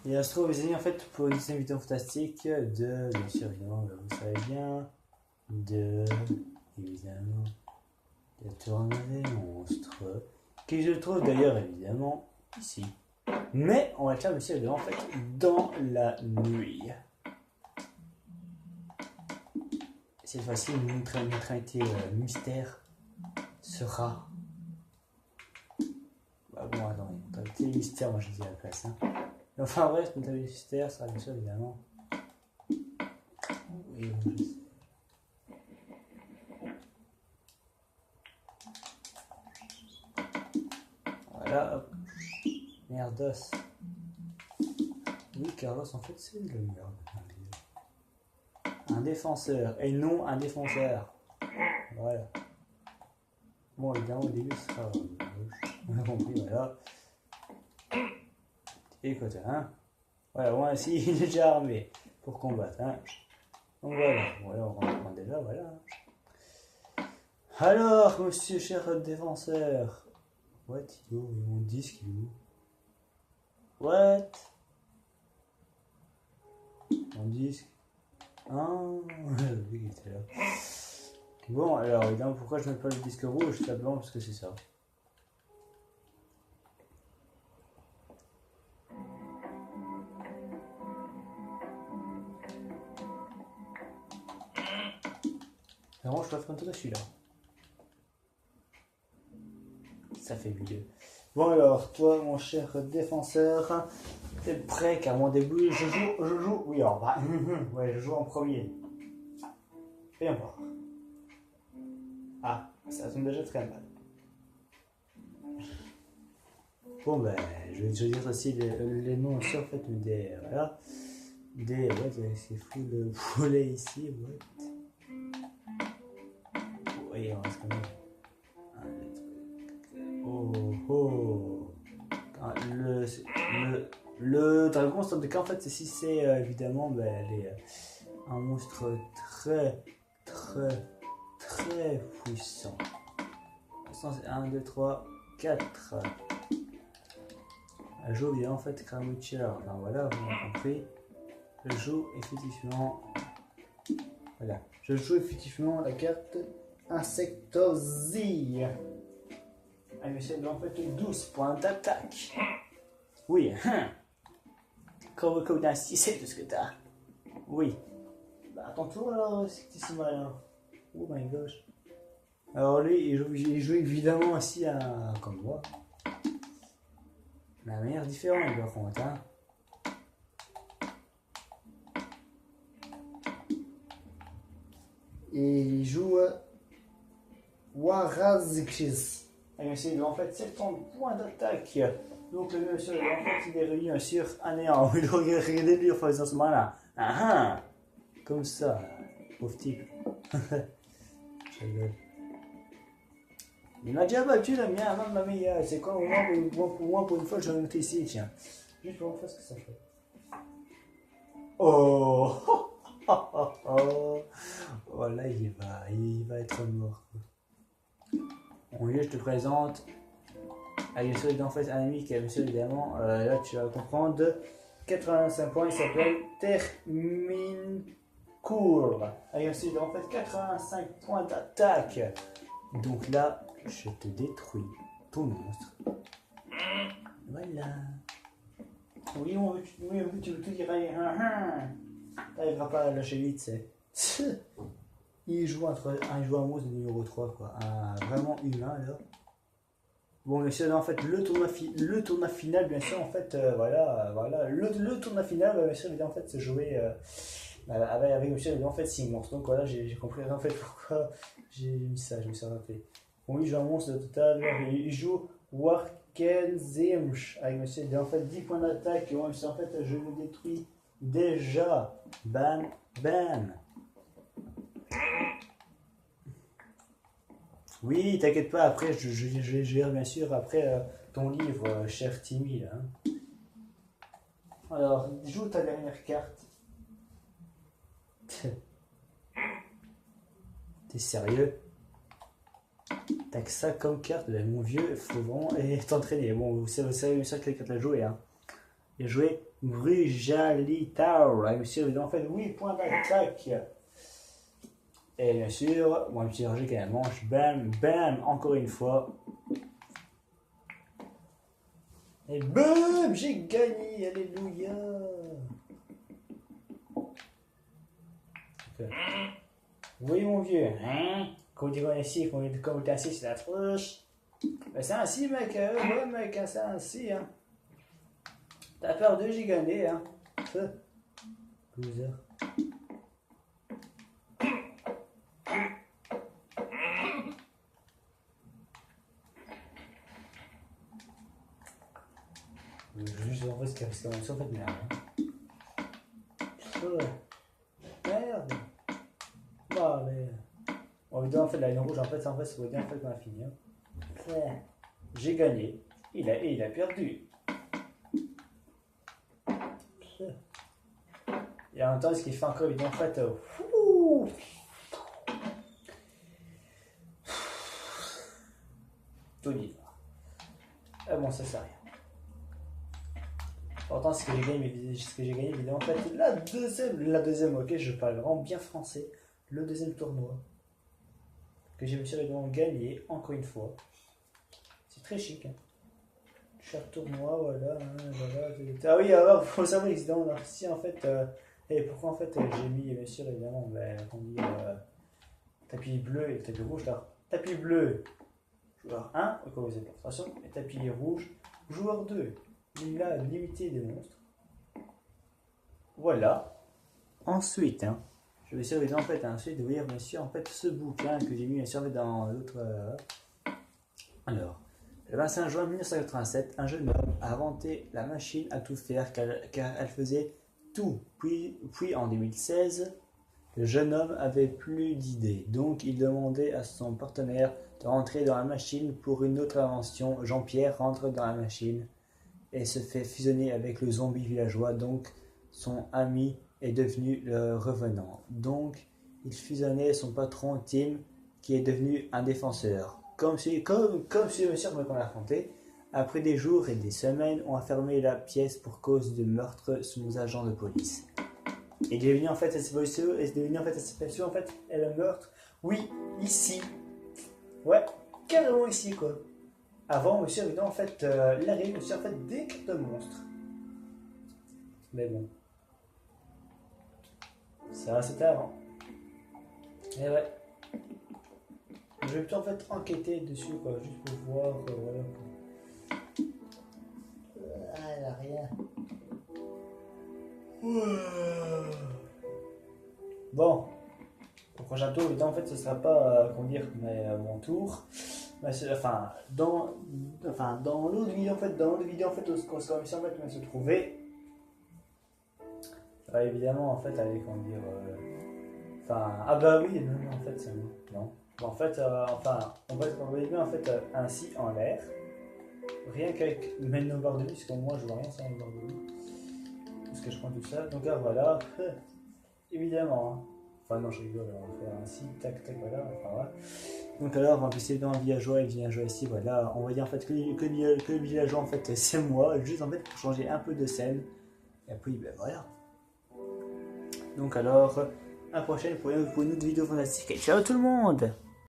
Et on se retrouve, les amis, en fait, pour une deuxième vidéo fantastique de, bien sûr, évidemment, vous savez bien, évidemment, de tourner monstre, qui je trouve d'ailleurs, évidemment, ici. Mais on va le faire, bien sûr, évidemment, en fait, dans la nuit. Cette fois-ci, notre invité mystère sera... Bah bon, attends, notre invité mystère, moi je dis à la place, hein. Enfin bref, notre invité mystère sera bien sûr, évidemment... Oui, je sais. Voilà, hop. Merdos. Oui, Carlos, en fait, c'est le merde. Un défenseur, et non un défenseur. Voilà. Bon, évidemment, au début, ce sera on a compris, voilà. Et côté, hein. Voilà, moi aussi, il est déjà armé pour combattre, hein. Donc voilà, on reprend déjà, voilà. Alors, monsieur cher défenseur. What? Il est où? Mon disque, il est où? What? Mon disque? Ah, oui, il était là. Bon, alors, évidemment, pourquoi je mets pas le disque rouge? Simplement parce que c'est ça. Vraiment, je dois faire un truc à celui-là. Ça fait mieux. Bon, alors, toi, mon cher défenseur, t'es prêt? Car mon début, je joue. Oui, alors, bah, ouais, je joue en premier. Viens voir. Ah, ça tombe déjà très mal. Bon, ben, je vais te dire aussi les noms aussi, en fait, des. Voilà. Des. Ouais, c'est fou le poulet ici, ouais. Oui, on reste quand même. Oh, oh. Ah, le dragon, c'est en tout cas, en fait, si c'est évidemment ben, un monstre très, très, très puissant. 1, 2, 3, 4. Elle joue bien en fait Kramucher. Alors voilà, vous m'avez compris. Je joue effectivement. Voilà. Je joue effectivement la carte Insectosie. Ah, mais c'est en fait 12 points d'attaque. Oui, comme d'un 6, c'est tout ce que t'as. Oui. Bah, à ton tour alors, c'est si malin. Oh my gosh. Alors lui, il joue évidemment aussi à, comme moi. Mais à manière différente, par contre, hein. Et il joue Warazikis. Et c'est en fait 70 points d'attaque. Donc le monsieur, en fait, il est réuni sur un néant. Regardez-lui en faisant ce moment-là. Ah ah. Comme ça, pauvre type. Je rigole. Il m'a déjà battu le mien, mamma mia. C'est quoi, au moins pour une fois, je vais noter ici, tiens. Juste pour voir ce que ça fait. Oh. Oh là, il va être mort. Bon, je te présente. Ah, bien sûr, en fait, un ami qui est monsieur, évidemment. Là, tu vas comprendre. 85 points, il s'appelle Termincourt. Ah, bien sûr, en fait, 85 points d'attaque. Donc là, je te détruis ton monstre. Voilà. Oui, tu veux tout dire. T'arriveras pas à lâcher vite, c'est. Il joue un monstre de numéro 3, quoi. Vraiment humain, là. Bon, monsieur, en fait, le tournoi final, bien sûr, en fait, voilà. Le tournoi final, bien sûr, en fait, c'est joué avec monsieur, en fait, 6 monstres. Donc voilà, j'ai compris, en fait, pourquoi j'ai mis ça, je me suis rappelé. Bon, il joue un monstre total, il joue Warkenzimsh, avec monsieur, en fait, 10 points d'attaque. Bon, monsieur, en fait, je le détruis déjà. Bam, bam. Oui, t'inquiète pas, après, je gère bien sûr après ton livre, cher Timmy. Là, hein. Alors, joue ta dernière carte. T'es sérieux? T'as que ça comme carte? Ben, mon vieux, il faut vraiment t'entraîner. Bon, vous savez ça que les cartes à jouer. Hein. Il a joué Brujalitao. Et monsieur, évidemment, en fait 8 points d'attaque. Et bien sûr, mon petit Roger qui la manche, bam, bam, encore une fois. Et bam, j'ai gagné, alléluia. Okay. Oui, mon vieux, hein? Quand on dit qu'on est ici, quand on est assis, c'est la trouche. Ben, c'est ainsi, mec, ouais, mec, c'est ainsi, hein. T'as perdu, j'ai gagné, hein. Loser. Juste en fait ce qui commence en fait merde. Merde. Bon allez. On lui en fait la ligne rouge en fait ça veut dire en fait qu'on a fini. Hein. J'ai gagné. Il a perdu. Et en même temps ce qu'il fait encore il dit en fait tout dit. Ah bon ça sert à rien. Pourtant, ce que j'ai gagné, évidemment, en fait, la deuxième, ok, je parle vraiment bien français, le deuxième tournoi, que j'ai évidemment gagné, encore une fois. C'est très chic, hein. Chaque tournoi, voilà, voilà. Ah oui, alors, il faut savoir, évidemment, si, en fait, et pourquoi, en fait, j'ai mis, bien sûr, évidemment, on dit, tapis bleu et tapis rouge, là. Tapis bleu, joueur 1, au cas où vous avez attention, et tapis rouge, joueur 2. Il a limité des monstres. Voilà. Ensuite, hein, je vais surveiller en fait ensuite de lire monsieur en fait ce bouquin que j'ai mis bien sûr dans l'autre. Alors, le 25 juin 1987, un jeune homme a inventé la machine à tout faire car elle faisait tout. Puis en 2016, le jeune homme avait plus d'idées, donc il demandait à son partenaire de rentrer dans la machine pour une autre invention. Jean-Pierre rentre dans la machine et se fait fusionner avec le zombie villageois, donc son ami est devenu le revenant. Donc il fusionnait son patron Tim qui est devenu un défenseur. Comme si monsieur qu'on a raconté, après des jours et des semaines, on a fermé la pièce pour cause de meurtre sous nos agents de police. Et il est devenu en fait en fait, et le meurtre, oui, ici. Ouais, carrément ici quoi. Avant, monsieur, évidemment, en fait, l'arrivée, monsieur, en fait, des cartes de monstres. Mais bon. Ça, c'était avant. Et ouais. Je vais plutôt, en fait, enquêter dessus, quoi, juste pour voir, voilà, quoi. Ah, elle a rien. Bon. Au prochain tour, évidemment, en fait, ce sera pas, comment dire, mais mon tour. Enfin, dans l'autre vidéo, en fait, où ce qu'on va se trouver, évidemment, en fait, avec, comment dire, ah bah oui, non, en fait, c'est non. Bon, en fait, on va bien, en fait, ainsi, en l'air, rien qu'avec nos barres de vie, parce que moi, je vois rien sans les barres de vie, parce que je prends tout ça, donc là, voilà, évidemment, hein. Enfin non, je rigole, on va faire ainsi, tac, tac, voilà, enfin voilà. Donc alors, on va passer dans le villageois ici, voilà. On va dire en fait que le villageois, en fait, c'est moi, juste en fait pour changer un peu de scène. Et puis, ben voilà. Donc alors, à la prochaine pour une autre vidéo fantastique. Ciao tout le monde!